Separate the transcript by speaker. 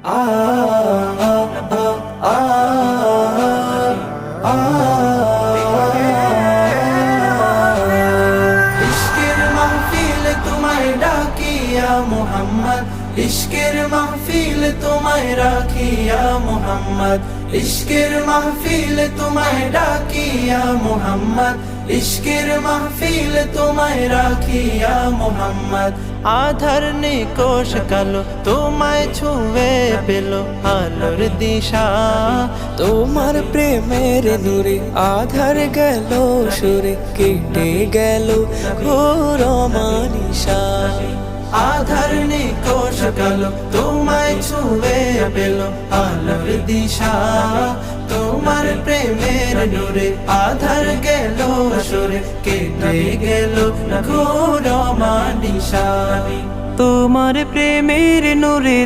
Speaker 1: ইশকের মাহফিল তোমায় ডাকিয়া মুহাম্মদ, ইশকের মাহফিল তোমায় রাখিয়া মুহাম্মদ, ইশকের মাহফিল তোমায় ডাকিয়া মুহাম্মদ, ইশকের মাহফিল তোমায় রাখিয়া মুহাম্মদ। আধার নিকোশ কালো তোমায় ছুঁয়ে পেল আলোর দিশা,
Speaker 2: তোমার প্রেমের নূরে আধার গেল সুরে, কেটে গেল ঘোর মানিশা।
Speaker 1: আধার নিকোশ কালো তোমায় ছুঁয়ে পেল আলোর দিশা, তোমার প্রেমের নূরে আধার গেল সুরে, কেটে গেল ঘোর মানিশা।
Speaker 2: তোমার প্রেমের নূরে